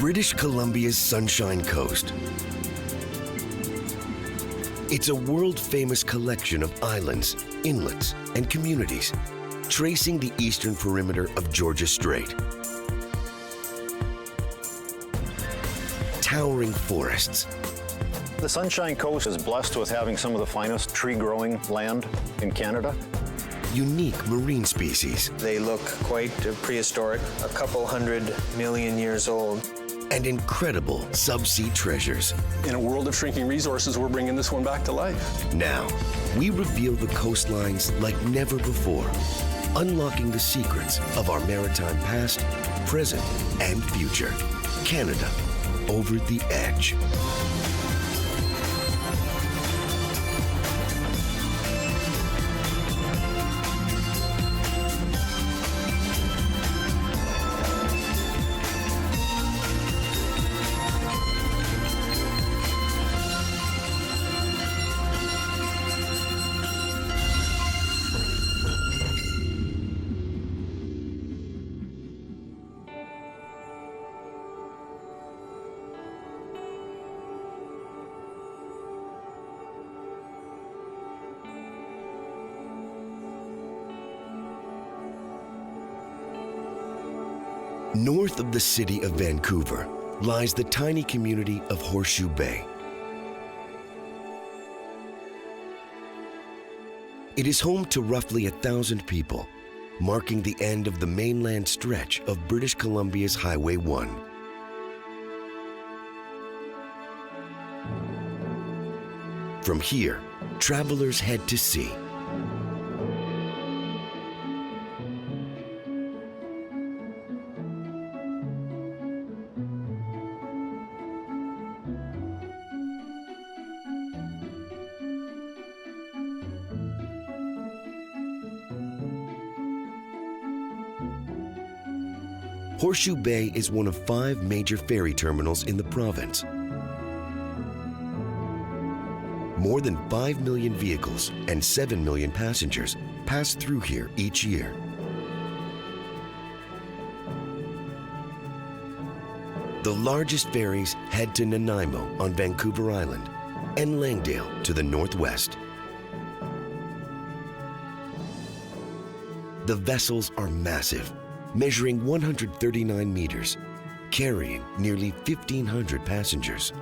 British Columbia's Sunshine Coast. It's a world-famous collection of islands, inlets, and communities, tracing the eastern perimeter of Georgia Strait. Towering forests. The Sunshine Coast is blessed with having some of the finest tree-growing land in Canada. Unique marine species. They look quite prehistoric, a couple 100 million years old. And incredible subsea treasures. In a world of shrinking resources, we're bringing this one back to life. Now, we reveal the coastlines like never before, unlocking the secrets of our maritime past, present, and future. Canada, over the edge. North of the city of Vancouver lies the tiny community of Horseshoe Bay. It is home to roughly 1,000 people, marking the end of the mainland stretch of British Columbia's Highway 1. From here, travelers head to sea. Horseshoe Bay is one of 5 major ferry terminals in the province. More than 5 million vehicles and 7 million passengers pass through here each year. The largest ferries head to Nanaimo on Vancouver Island and Langdale to the northwest. The vessels are massive, measuring 139 meters, carrying nearly 1,500 passengers.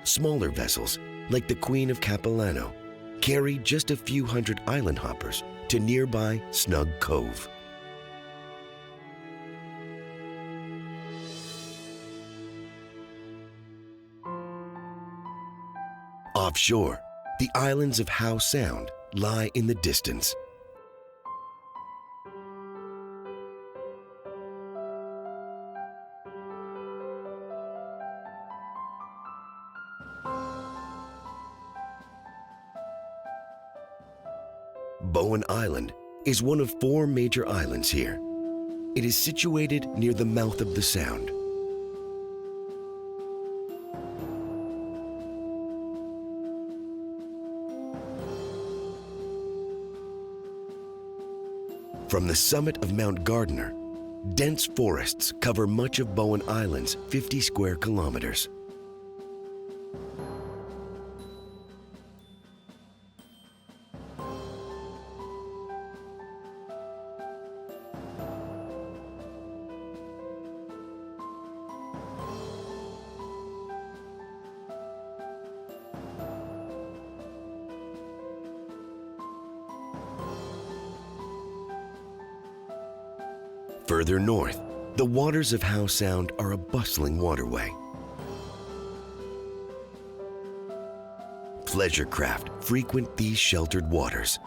Smaller vessels, like the Queen of Capilano, carry just a few hundred island hoppers to nearby Snug Cove. Offshore, the islands of Howe Sound lie in the distance. Bowen Island is one of 4 major islands here. It is situated near the mouth of the sound. From the summit of Mount Gardiner, dense forests cover much of Bowen Island's 50 square kilometers. Further north, the waters of Howe Sound are a bustling waterway. Pleasure craft frequent these sheltered waters.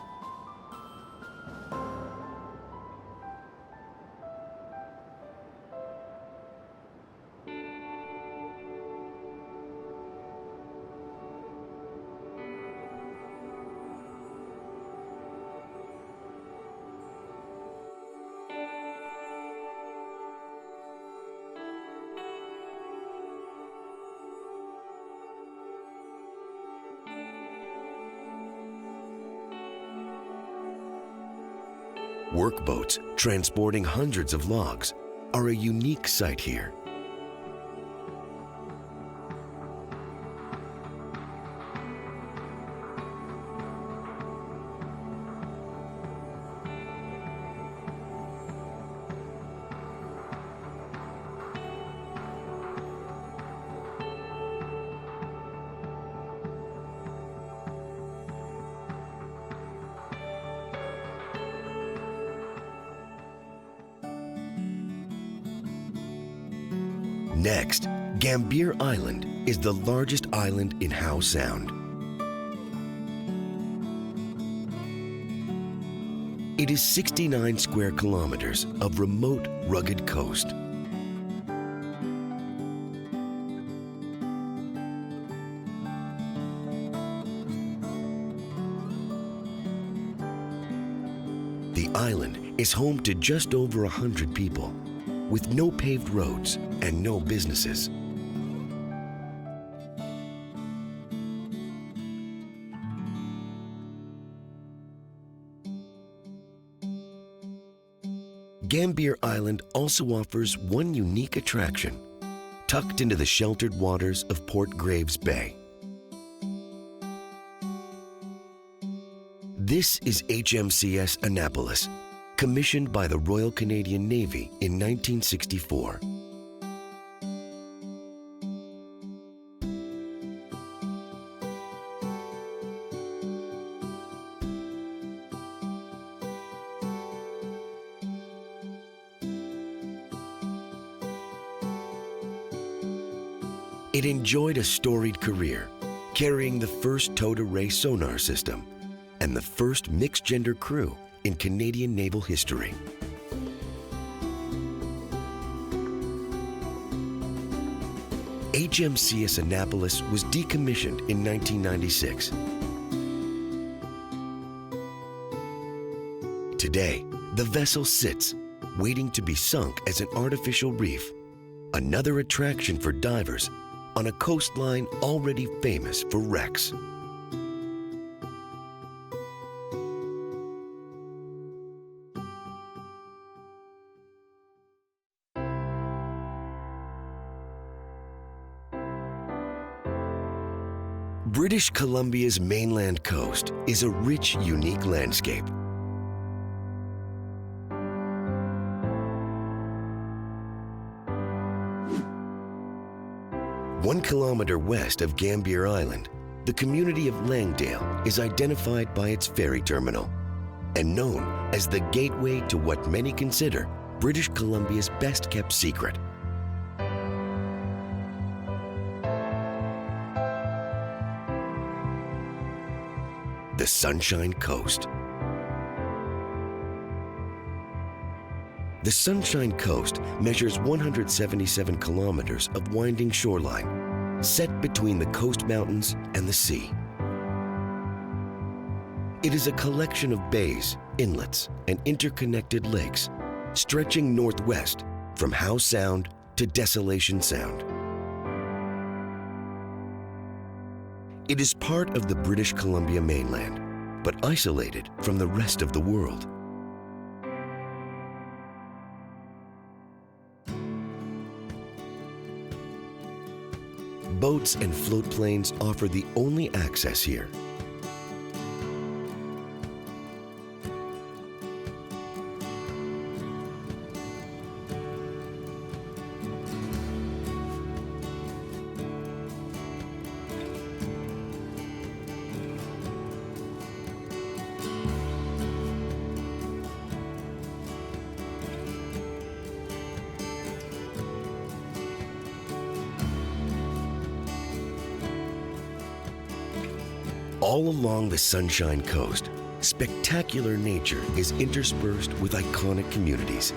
Workboats transporting hundreds of logs are a unique sight here. Next, Gambier Island is the largest island in Howe Sound. It is 69 square kilometers of remote, rugged coast. The island is home to just over 100 people, with no paved roads and no businesses. Gambier Island also offers one unique attraction, tucked into the sheltered waters of Port Graves Bay. This is HMCS Annapolis, commissioned by the Royal Canadian Navy in 1964. It enjoyed a storied career, carrying the first towed-array sonar system and the first mixed-gender crew in Canadian naval history. HMCS Annapolis was decommissioned in 1996. Today, the vessel sits, waiting to be sunk as an artificial reef, another attraction for divers on a coastline already famous for wrecks. British Columbia's mainland coast is a rich, unique landscape. One kilometer west of Gambier Island, the community of Langdale is identified by its ferry terminal and known as the gateway to what many consider British Columbia's best-kept secret. The Sunshine Coast. The Sunshine Coast measures 177 kilometers of winding shoreline, set between the coast mountains and the sea. It is a collection of bays, inlets, and interconnected lakes, stretching northwest from Howe Sound to Desolation Sound. It is part of the British Columbia mainland, but isolated from the rest of the world. Boats and float planes offer the only access here. All along the Sunshine Coast, spectacular nature is interspersed with iconic communities.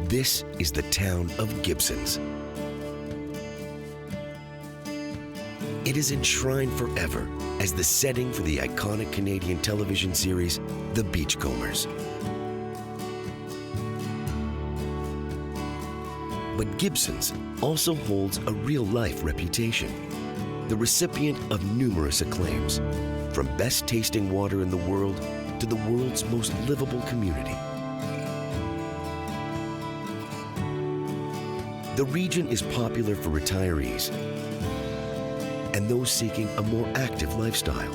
This is the town of Gibsons. It is enshrined forever as the setting for the iconic Canadian television series, The Beachcombers. But Gibsons also holds a real-life reputation. the recipient of numerous acclaims, from best tasting water in the world to the world's most livable community. The region is popular for retirees and those seeking a more active lifestyle.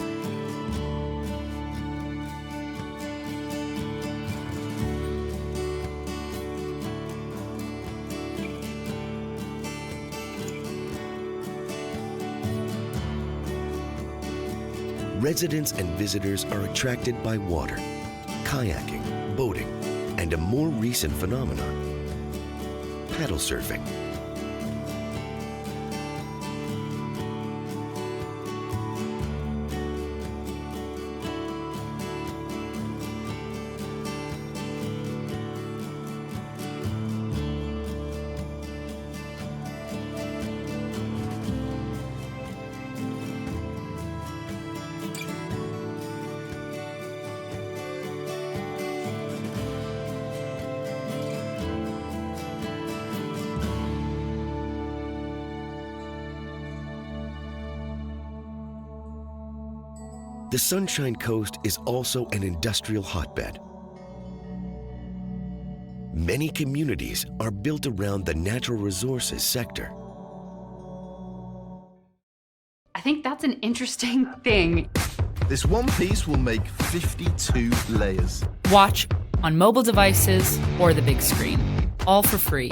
Residents and visitors are attracted by water, kayaking, boating, and a more recent phenomenon, paddle surfing. The Sunshine Coast is also an industrial hotbed. Many communities are built around the natural resources sector. I think that's an interesting thing. This one piece will make 52 layers. Watch on mobile devices or the big screen, all for free.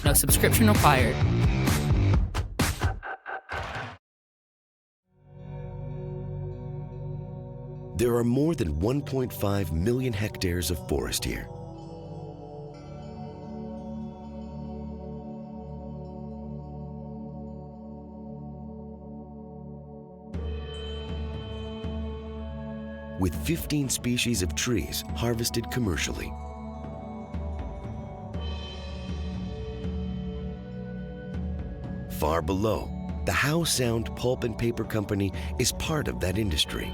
No subscription required. There are more than 1.5 million hectares of forest here. With 15 species of trees harvested commercially. Far below, the Howe Sound Pulp and Paper Company is part of that industry.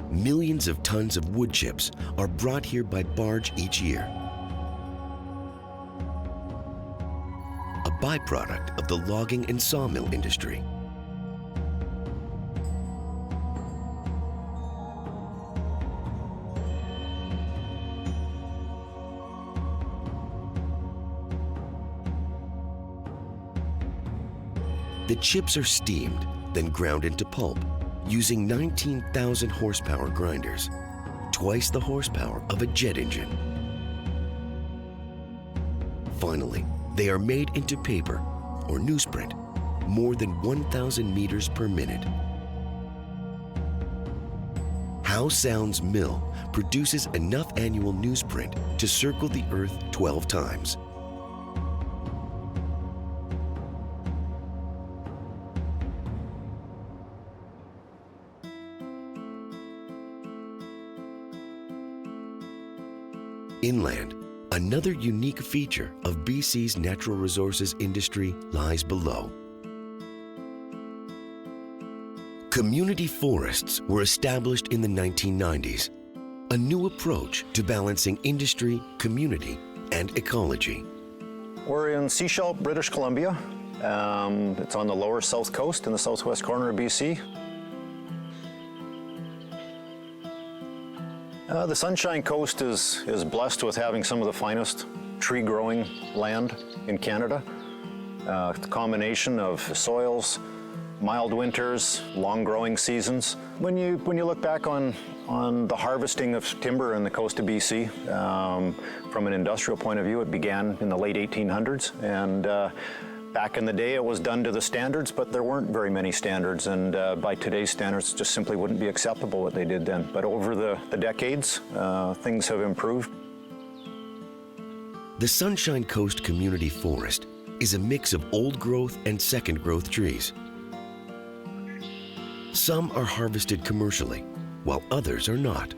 Millions of tons of wood chips are brought here by barge each year. A byproduct of the logging and sawmill industry. The chips are steamed, then ground into pulp, using 19,000 horsepower grinders, twice the horsepower of a jet engine. Finally, they are made into paper, or newsprint, more than 1,000 meters per minute. Howe Sound's mill produces enough annual newsprint to circle the Earth 12 times. Inland, another unique feature of BC's natural resources industry, lies below. Community forests were established in the 1990s, a new approach to balancing industry, community, and ecology. We're in Sechelt, British Columbia. It's on the lower south coast in the southwest corner of BC. The Sunshine Coast is blessed with having some of the finest tree-growing land in Canada. The combination of soils, mild winters, long growing seasons. When you look back on the harvesting of timber in the coast of BC, from an industrial point of view, it began in the late 1800s, and back in the day, it was done to the standards, but there weren't very many standards, and by today's standards, it just simply wouldn't be acceptable what they did then. But over the decades, things have improved. The Sunshine Coast Community Forest is a mix of old growth and second growth trees. Some are harvested commercially, while others are not.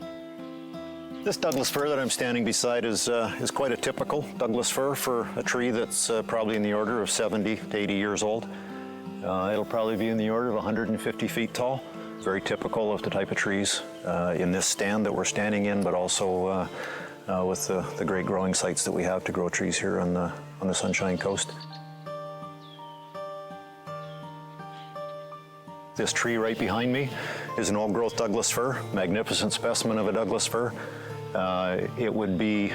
This Douglas fir that I'm standing beside is quite a typical Douglas fir for a tree that's probably in the order of 70 to 80 years old. It'll probably be in the order of 150 feet tall. very typical of the type of trees in this stand that we're standing in, but also with the great growing sites that we have to grow trees here on the Sunshine Coast. This tree right behind me is an old-growth Douglas fir, magnificent specimen of a Douglas fir. It would be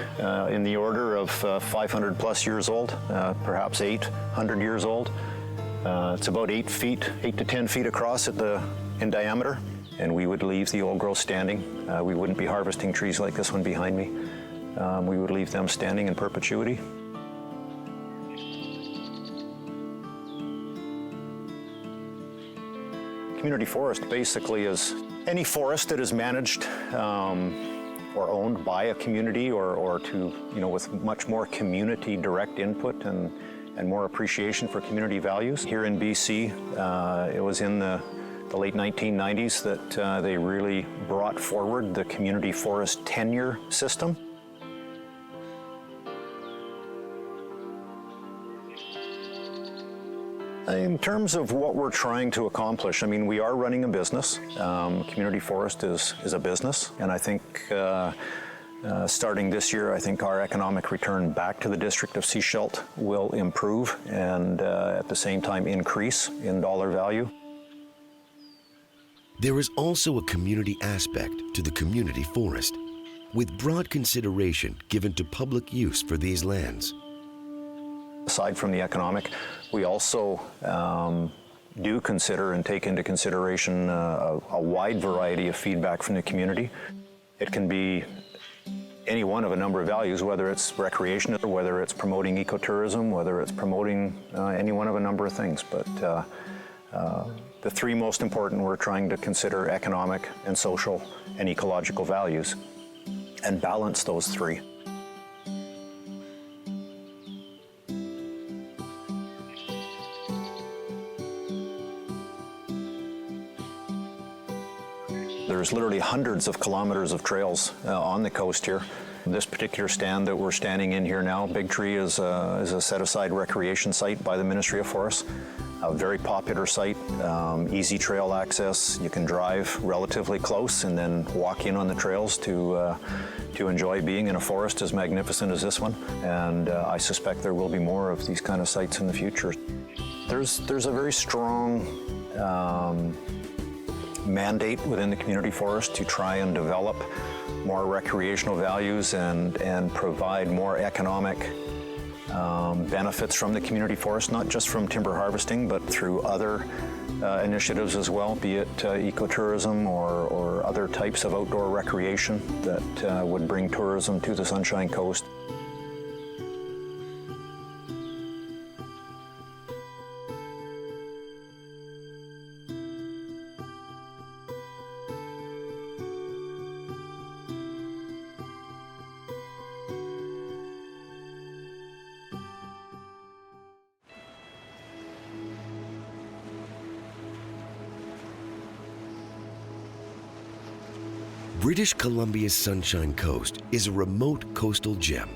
in the order of 500 plus years old, perhaps 800 years old. It's about 8 to 10 feet across in diameter, and we would leave the old growth standing. We wouldn't be harvesting trees like this one behind me. We would leave them standing in perpetuity. Community forest basically is any forest that is managed or owned by a community or to, with much more community direct input and more appreciation for community values. Here in BC, it was in the late 1990s that they really brought forward the community forest tenure system. In terms of what we're trying to accomplish, we are running a business. Community forest is a business, and I think starting this year, I think our economic return back to the District of Sechelt will improve and at the same time increase in dollar value. There is also a community aspect to the community forest, with broad consideration given to public use for these lands. Aside from the economic, we also do consider and take into consideration a wide variety of feedback from the community. It can be any one of a number of values, whether it's recreation, or whether it's promoting ecotourism, whether it's promoting any one of a number of things. But the three most important, we're trying to consider economic and social and ecological values and balance those three. There's literally hundreds of kilometers of trails on the coast here. This particular stand that we're standing in here now, Big Tree, is a set-aside recreation site by the Ministry of Forests. A very popular site, easy trail access. You can drive relatively close and then walk in on the trails to enjoy being in a forest as magnificent as this one. And I suspect there will be more of these kind of sites in the future. There's a very strong mandate within the community forest to try and develop more recreational values and provide more economic benefits from the community forest, not just from timber harvesting, but through other initiatives as well, be it ecotourism or other types of outdoor recreation that would bring tourism to the Sunshine Coast. British Columbia's Sunshine Coast is a remote coastal gem.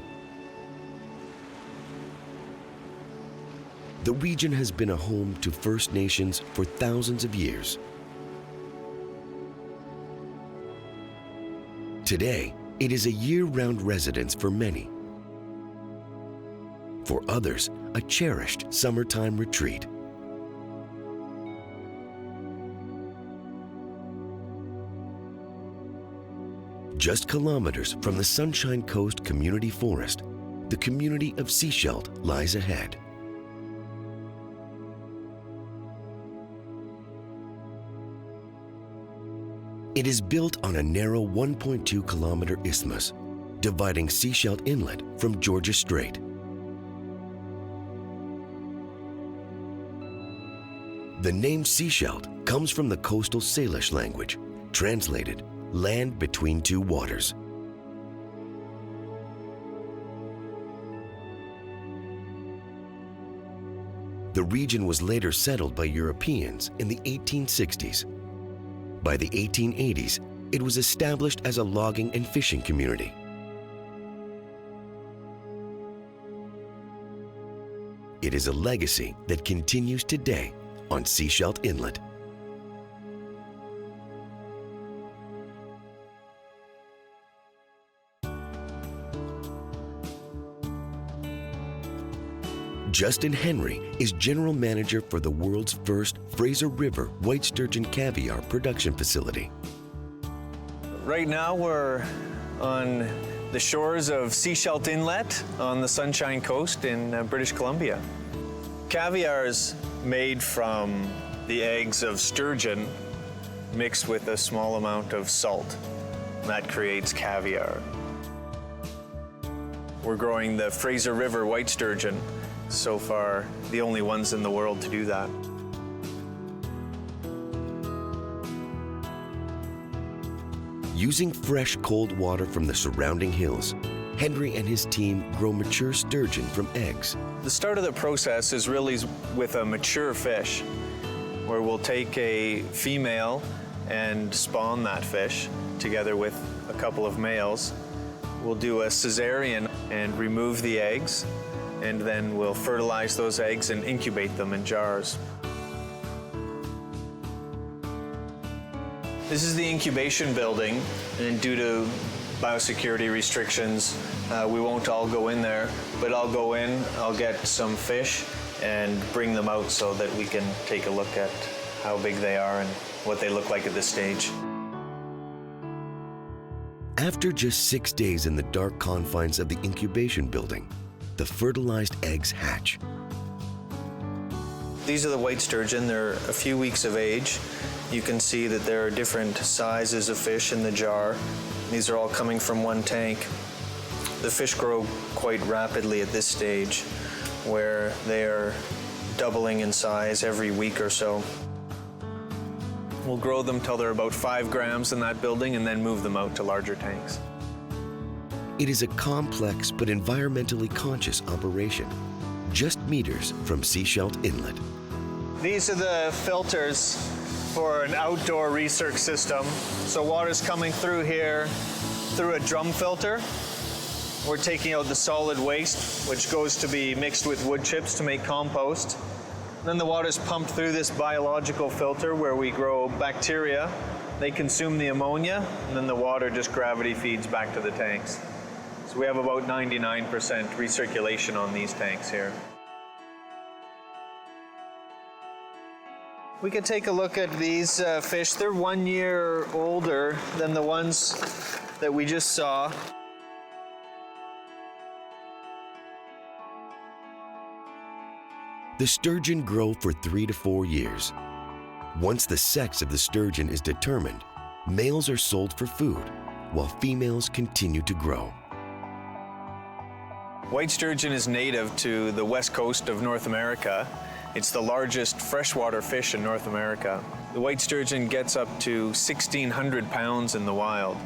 The region has been a home to First Nations for thousands of years. Today, it is a year-round residence for many. For others, a cherished summertime retreat. Just kilometers from the Sunshine Coast Community Forest, the community of Sechelt lies ahead. It is built on a narrow 1.2-kilometer isthmus, dividing Sechelt Inlet from Georgia Strait. The name Sechelt comes from the coastal Salish language, translated land between two waters. The region was later settled by Europeans in the 1860s. By the 1880s, it was established as a logging and fishing community. It is a legacy that continues today on Sechelt Inlet. Justin Henry is general manager for the world's first Fraser River white sturgeon caviar production facility. Right now we're on the shores of Seashelt Inlet on the Sunshine Coast in British Columbia. Caviar is made from the eggs of sturgeon mixed with a small amount of salt. That creates caviar. We're growing the Fraser River white sturgeon. So far, the only ones in the world to do that. Using fresh, cold water from the surrounding hills, Henry and his team grow mature sturgeon from eggs. The start of the process is really with a mature fish, where we'll take a female and spawn that fish together with a couple of males. We'll do a cesarean and remove the eggs, and then we'll fertilize those eggs and incubate them in jars. This is the incubation building, and due to biosecurity restrictions, we won't all go in there, but I'll go in, I'll get some fish and bring them out so that we can take a look at how big they are and what they look like at this stage. After just 6 days in the dark confines of the incubation building, the fertilized eggs hatch. These are the white sturgeon. They're a few weeks of age. You can see that there are different sizes of fish in the jar. These are all coming from one tank. The fish grow quite rapidly at this stage, where they are doubling in size every week or so. We'll grow them till they're about 5 grams in that building and then move them out to larger tanks. It is a complex but environmentally conscious operation, just meters from Seashelt Inlet. These are the filters for an outdoor research system. So water's coming through here through a drum filter. We're taking out the solid waste, which goes to be mixed with wood chips to make compost. Then the water's pumped through this biological filter where we grow bacteria. They consume the ammonia, and then the water just gravity feeds back to the tanks. So we have about 99% recirculation on these tanks here. We could take a look at these fish. They're 1 year older than the ones that we just saw. The sturgeon grow for 3 to 4 years. Once the sex of the sturgeon is determined, males are sold for food, while females continue to grow. White sturgeon is native to the west coast of North America. It's the largest freshwater fish in North America. The white sturgeon gets up to 1,600 pounds in the wild,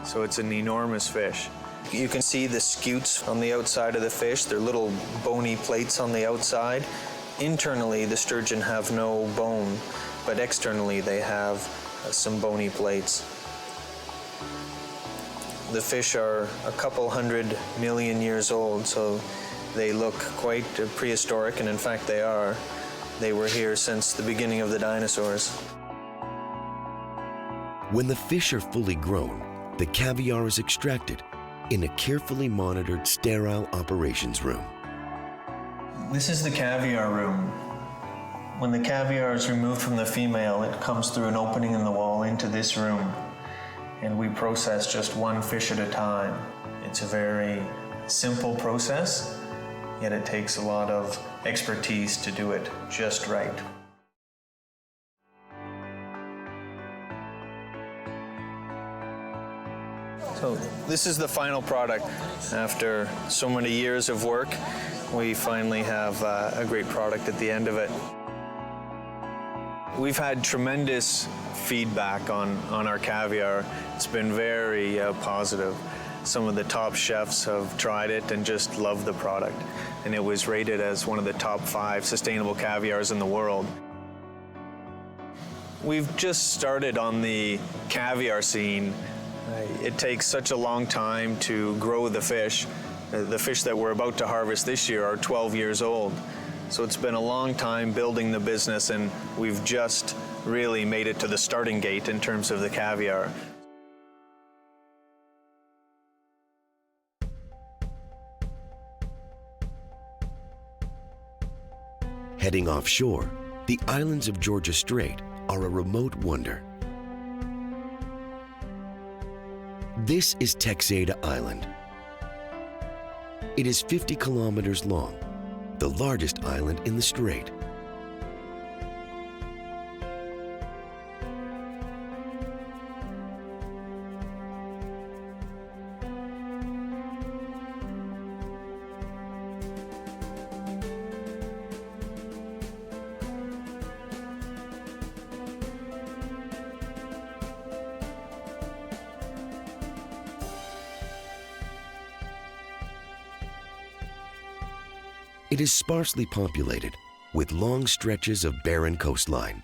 so it's an enormous fish. You can see the scutes on the outside of the fish. They're little bony plates on the outside. Internally, the sturgeon have no bone, but externally they have some bony plates. The fish are a couple 100 million years old, so they look quite prehistoric, and in fact they are. They were here since the beginning of the dinosaurs. When the fish are fully grown, the caviar is extracted in a carefully monitored sterile operations room. This is the caviar room. When the caviar is removed from the female, it comes through an opening in the wall into this room, and we process just one fish at a time. It's a very simple process, yet it takes a lot of expertise to do it just right. So this is the final product. After so many years of work, we finally have a great product at the end of it. We've had tremendous feedback on our caviar. It's been very positive. Some of the top chefs have tried it and just love the product. And it was rated as one of the top 5 sustainable caviars in the world. We've just started on the caviar scene. It takes such a long time to grow the fish. The fish that we're about to harvest this year are 12 years old. So it's been a long time building the business, and we've just really made it to the starting gate in terms of the caviar. Heading offshore, the islands of Georgia Strait are a remote wonder. This is Texada Island. It is 50 kilometers long, the largest island in the strait. It is sparsely populated, with long stretches of barren coastline.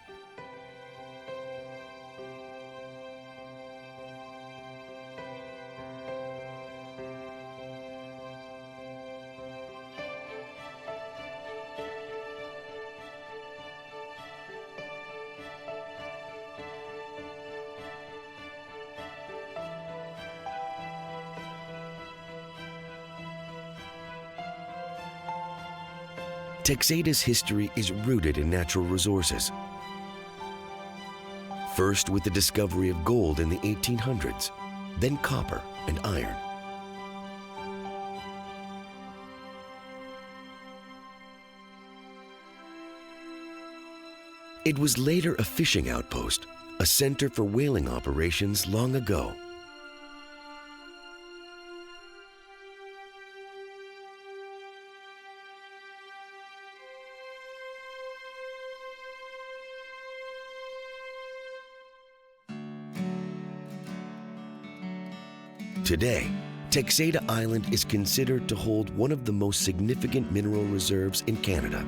Texada's history is rooted in natural resources. First with the discovery of gold in the 1800s, then copper and iron. It was later a fishing outpost, a center for whaling operations long ago. Today, Texada Island is considered to hold one of the most significant mineral reserves in Canada.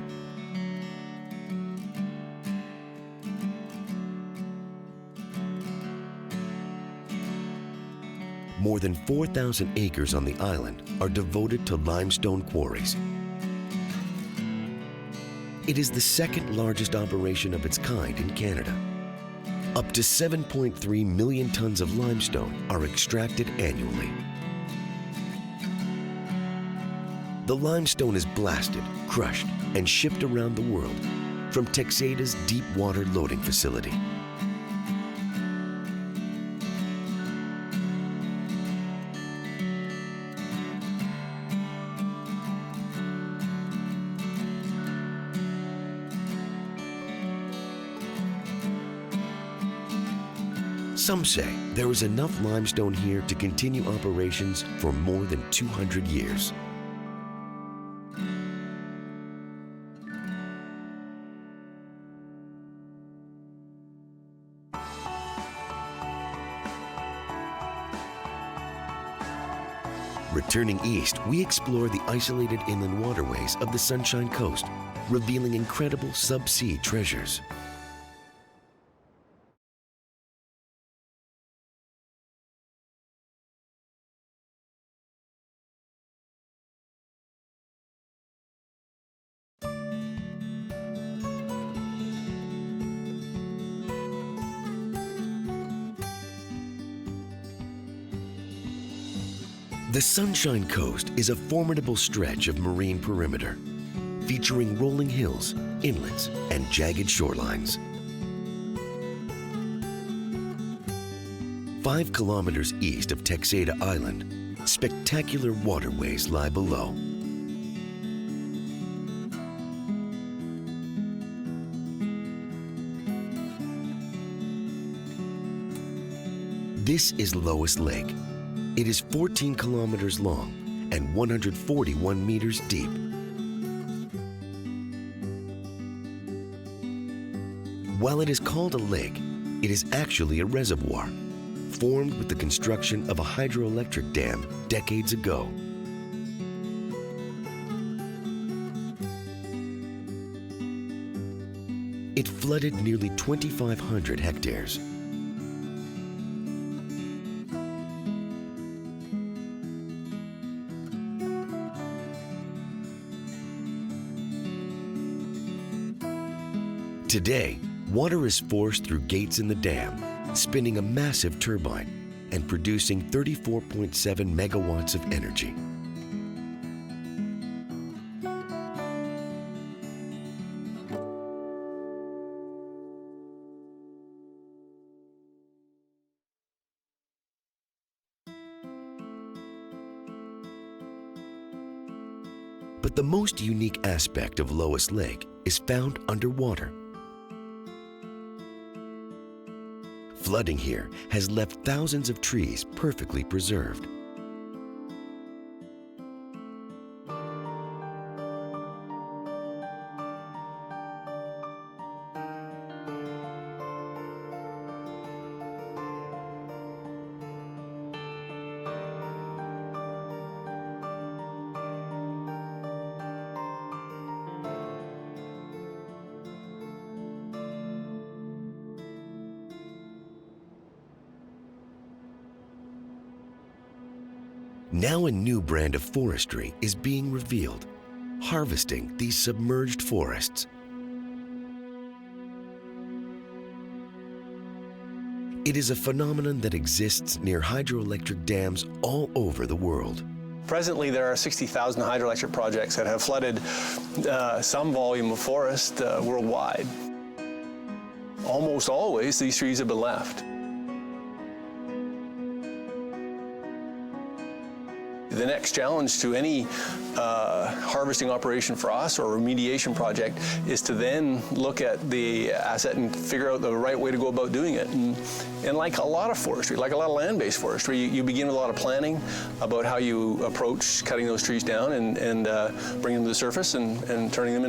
More than 4,000 acres on the island are devoted to limestone quarries. It is the second largest operation of its kind in Canada. Up to 7.3 million tons of limestone are extracted annually. The limestone is blasted, crushed, and shipped around the world from Texada's deep water loading facility. Some say there is enough limestone here to continue operations for more than 200 years. Returning east, we explore the isolated inland waterways of the Sunshine Coast, revealing incredible subsea treasures. The Sunshine Coast is a formidable stretch of marine perimeter, featuring rolling hills, inlets, and jagged shorelines. 5 kilometers east of Texada Island, spectacular waterways lie below. This is Lois Lake. It is 14 kilometers long and 141 meters deep. While it is called a lake, it is actually a reservoir, formed with the construction of a hydroelectric dam decades ago. It flooded nearly 2,500 hectares. Today, water is forced through gates in the dam, spinning a massive turbine and producing 34.7 megawatts of energy. But the most unique aspect of Lois Lake is found underwater. Flooding here has left thousands of trees perfectly preserved. Now a new brand of forestry is being revealed, harvesting these submerged forests. It is a phenomenon that exists near hydroelectric dams all over the world. Presently, there are 60,000 hydroelectric projects that have flooded some volume of forest worldwide. Almost always, these trees have been left. The next challenge to any harvesting operation for us or remediation project is to then look at the asset and figure out the right way to go about doing it. And like a lot of forestry, like a lot of land-based forestry, you begin with a lot of planning about how you approach cutting those trees down and bringing them to the surface and turning them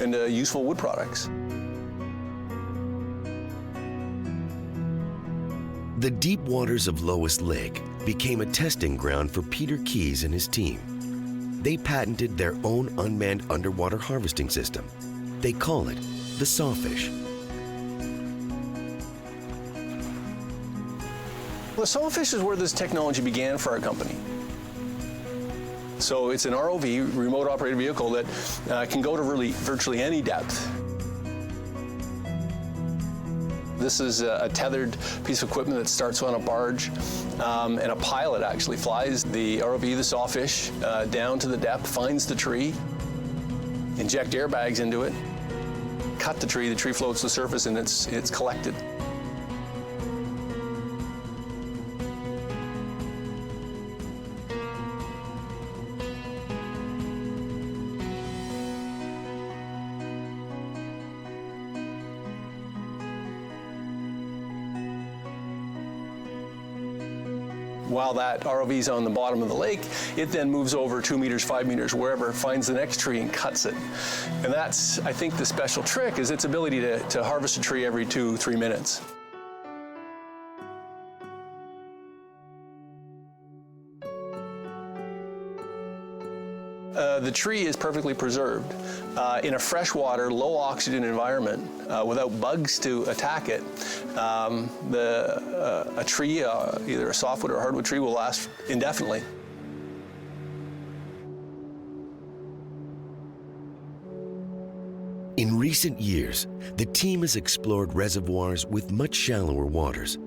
into useful wood products. The deep waters of Lois Lake became a testing ground for Peter Keyes and his team. They patented their own unmanned underwater harvesting system. They call it the Sawfish. Well, the Sawfish is where this technology began for our company. So it's an ROV, remote operated vehicle, that can go to virtually any depth. This is a tethered piece of equipment that starts on a barge, and a pilot actually flies the ROV, the Sawfish, down to the depth, finds the tree, inject airbags into it, cut the tree floats to the surface, and it's collected. While that ROV is on the bottom of the lake, it then moves over 2 meters, 5 meters, wherever, finds the next tree and cuts it. And that's, I think, the special trick is its ability to harvest a tree every 2-3 minutes. The tree is perfectly preserved. In a freshwater, low oxygen environment, without bugs to attack it, a tree, either a softwood or a hardwood tree, will last indefinitely. In recent years, the team has explored reservoirs with much shallower waters,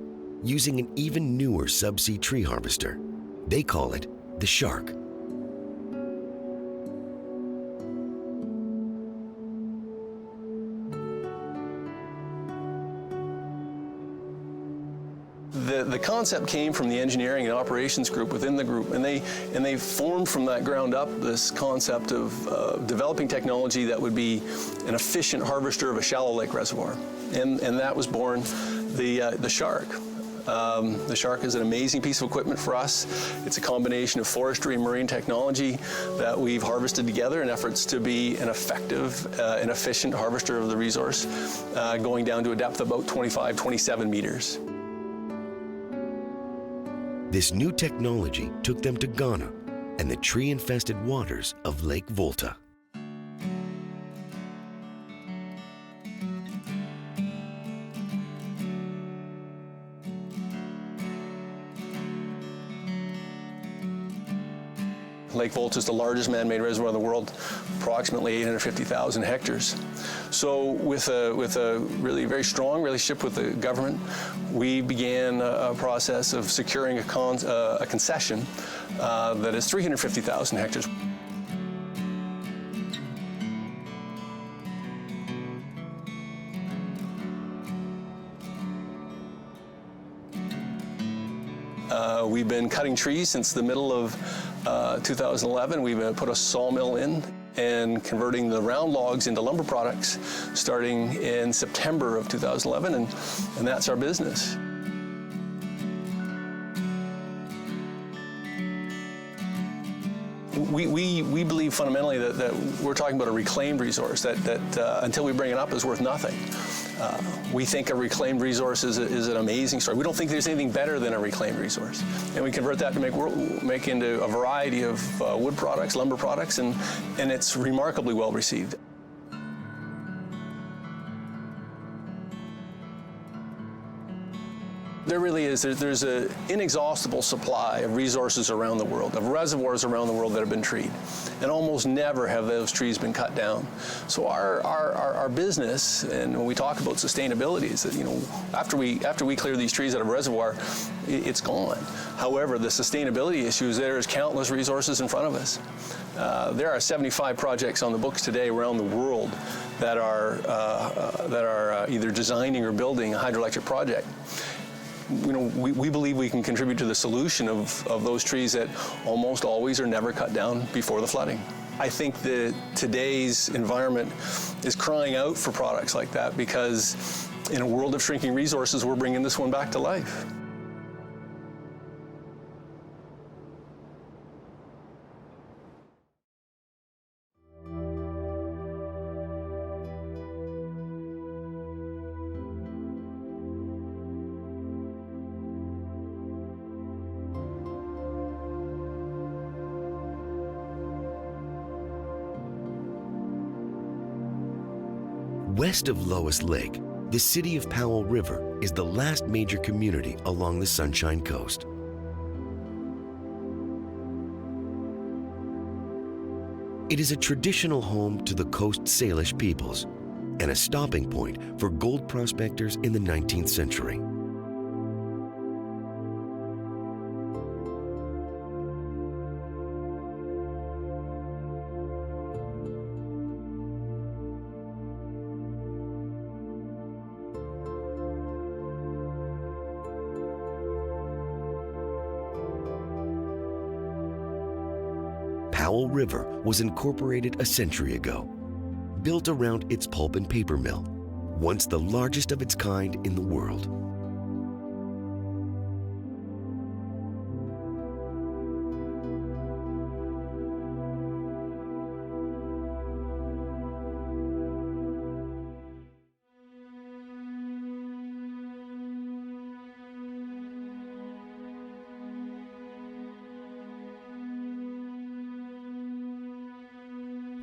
using an even newer subsea tree harvester. They call it the Shark. The concept came from the engineering and operations group within the group, and they formed from that ground up this concept of developing technology that would be an efficient harvester of a shallow lake reservoir, and that was born the Shark. The Shark is an amazing piece of equipment for us. It's a combination of forestry and marine technology that we've harvested together in efforts to be an effective and efficient harvester of the resource, going down to a depth of about 25, 27 meters. This new technology took them to Ghana and the tree-infested waters of Lake Volta. Lake Volta is the largest man-made reservoir in the world, approximately 850,000 hectares. So with a really very strong relationship with the government, we began a process of securing a concession that is 350,000 hectares. We've been cutting trees since the middle of 2011, we put a sawmill in and converting the round logs into lumber products starting in September of 2011, and that's our business. We believe fundamentally that we're talking about a reclaimed resource that until we bring it up is worth nothing. We think a reclaimed resource is an amazing story. We don't think there's anything better than a reclaimed resource. And we convert that to make into a variety of wood products, lumber products, and it's remarkably well received. There really is. There's an inexhaustible supply of resources around the world, of reservoirs around the world that have been treed, and almost never have those trees been cut down. So our business, and when we talk about sustainability, is that after we clear these trees out of a reservoir, it's gone. However, the sustainability issue is there's countless resources in front of us. There are 75 projects on the books today around the world that are either designing or building a hydroelectric project. We believe we can contribute to the solution of those trees that almost always or never cut down before the flooding. I think that today's environment is crying out for products like that because in a world of shrinking resources, we're bringing this one back to life. West of Lois Lake, the city of Powell River is the last major community along the Sunshine Coast. It is a traditional home to the Coast Salish peoples and a stopping point for gold prospectors in the 19th century. Powell River was incorporated a century ago, built around its pulp and paper mill, once the largest of its kind in the world.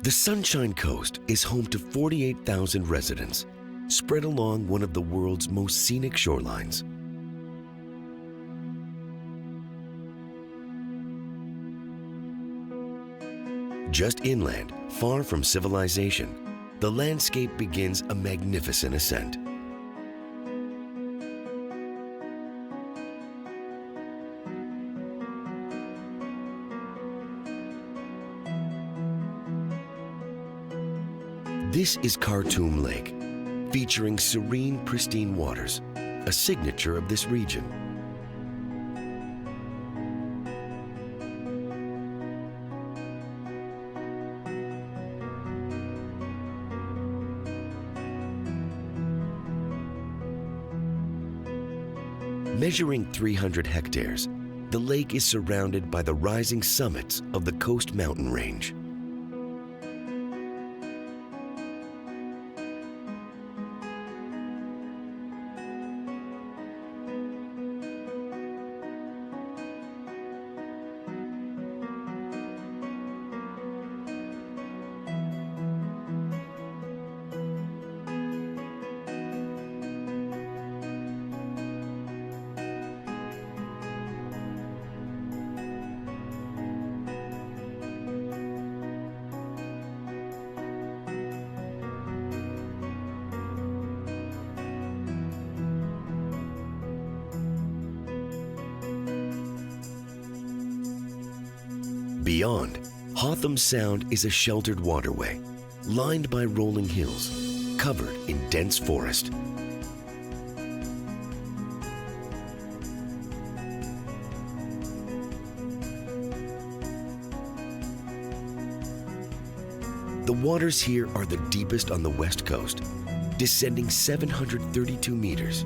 The Sunshine Coast is home to 48,000 residents, spread along one of the world's most scenic shorelines. Just inland, far from civilization, the landscape begins a magnificent ascent. This is Khartoum Lake, featuring serene, pristine waters, a signature of this region. Measuring 300 hectares, the lake is surrounded by the rising summits of the Coast Mountain Range. Beyond, Hotham Sound is a sheltered waterway, lined by rolling hills, covered in dense forest. waters here are the deepest on the west coast, descending 732 meters.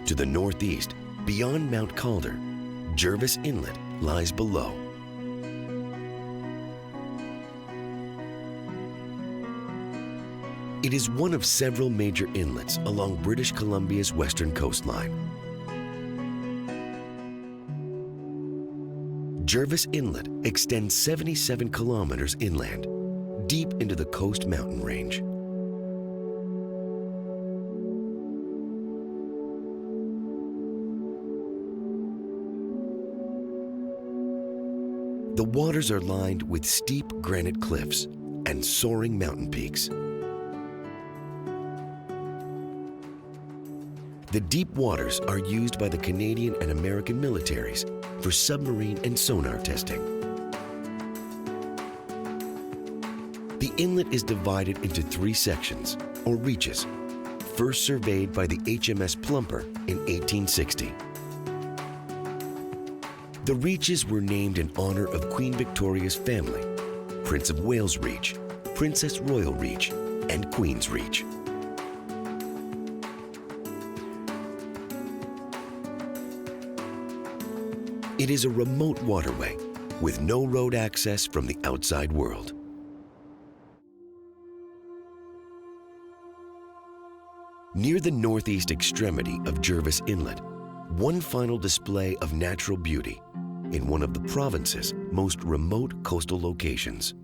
To the northeast, beyond Mount Calder, Jervis Inlet lies below. It is one of several major inlets along British Columbia's western coastline. Jervis Inlet extends 77 kilometers inland, deep into the Coast Mountain Range. The waters are lined with steep granite cliffs and soaring mountain peaks. The deep waters are used by the Canadian and American militaries for submarine and sonar testing. The inlet is divided into 3 sections, or reaches, first surveyed by the HMS Plumper in 1860. The reaches were named in honor of Queen Victoria's family: Prince of Wales Reach, Princess Royal Reach, and Queen's Reach. It is a remote waterway with no road access from the outside world. Near the northeast extremity of Jervis Inlet, one final display of natural beauty in one of the province's most remote coastal locations.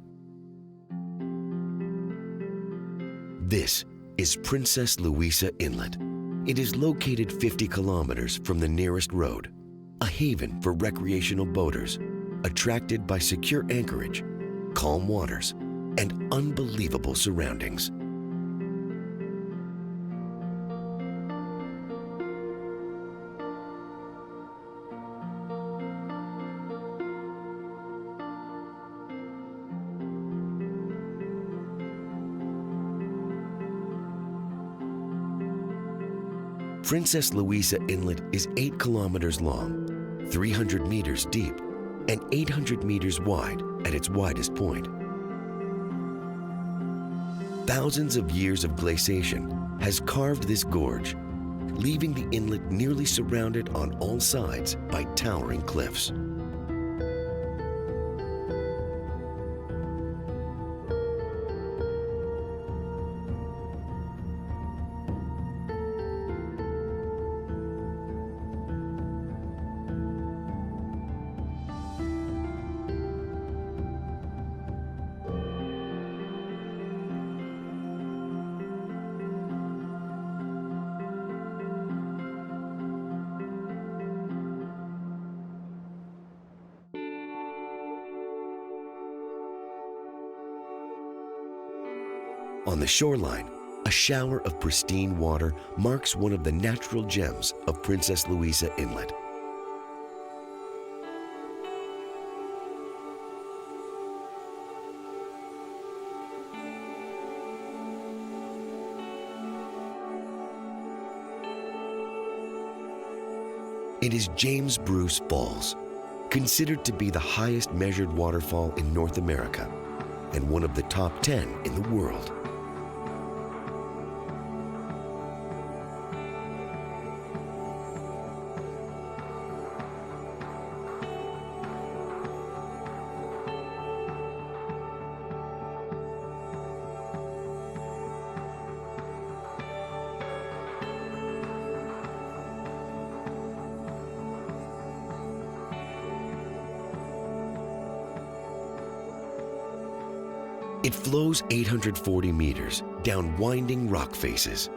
This is Princess Louisa Inlet. It is located 50 kilometers from the nearest road, a haven for recreational boaters, attracted by secure anchorage, calm waters, and unbelievable surroundings. Princess Louisa Inlet is 8 kilometers long, 300 meters deep, and 800 meters wide at its widest point. Thousands of years of glaciation has carved this gorge, leaving the inlet nearly surrounded on all sides by towering cliffs. On the shoreline, a shower of pristine water marks one of the natural gems of Princess Louisa Inlet. It is James Bruce Falls, considered to be the highest measured waterfall in North America and one of the top 10 in the world. It flows 840 meters down winding rock faces.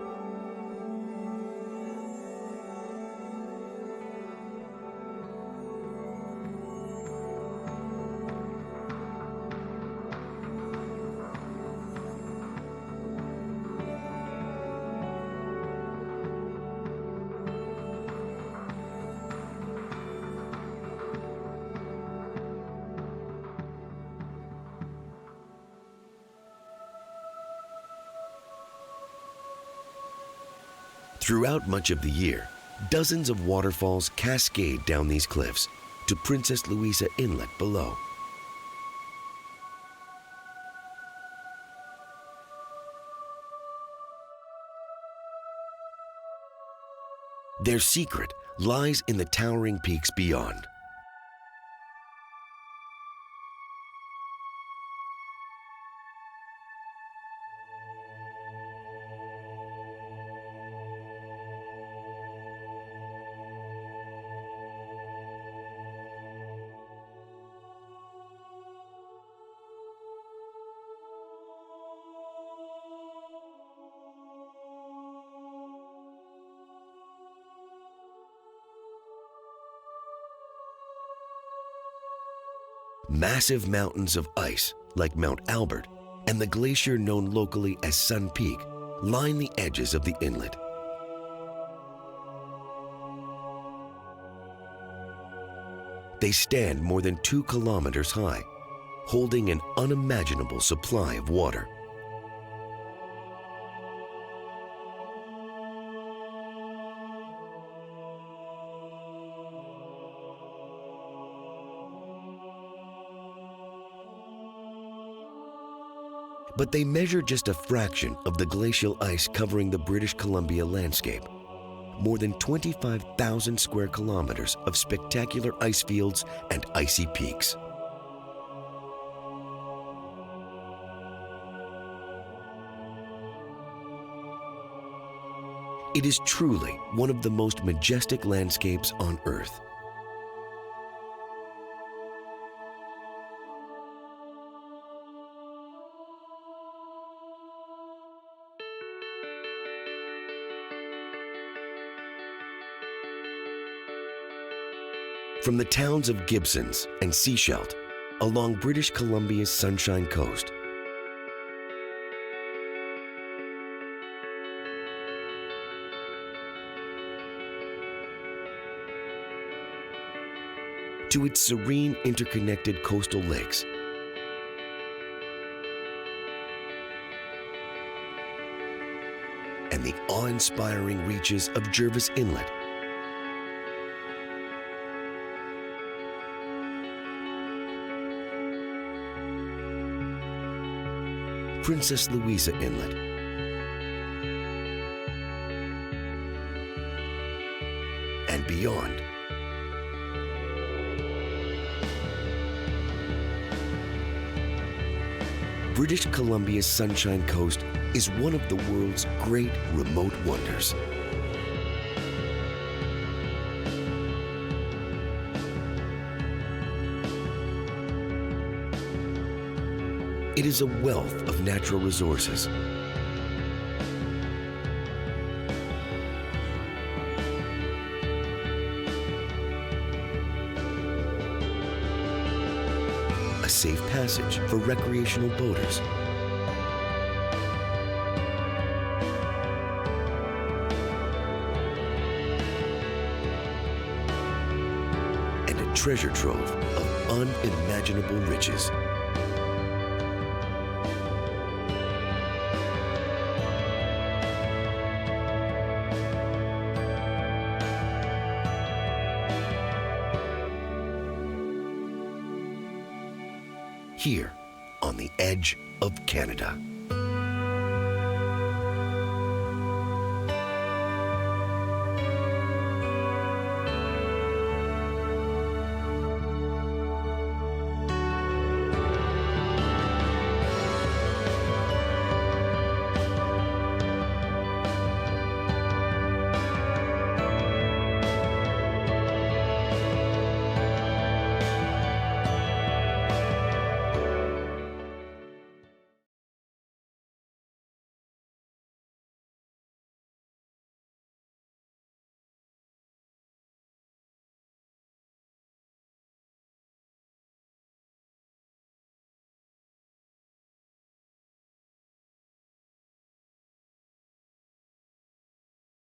Throughout much of the year, dozens of waterfalls cascade down these cliffs to Princess Louisa Inlet below. Their secret lies in the towering peaks beyond. Massive mountains of ice, like Mount Albert, and the glacier known locally as Sun Peak, line the edges of the inlet. They stand more than 2 kilometers high, holding an unimaginable supply of water. But they measure just a fraction of the glacial ice covering the British Columbia landscape. More than 25,000 square kilometers of spectacular ice fields and icy peaks. It is truly one of the most majestic landscapes on Earth. From the towns of Gibsons and Seashelt along British Columbia's Sunshine Coast, to its serene interconnected coastal lakes, and the awe-inspiring reaches of Jervis Inlet, Princess Louisa Inlet, and beyond. British Columbia's Sunshine Coast is one of the world's great remote wonders. It is a wealth of natural resources. A safe passage for recreational boaters. And a treasure trove of unimaginable riches. Here on the edge of Canada.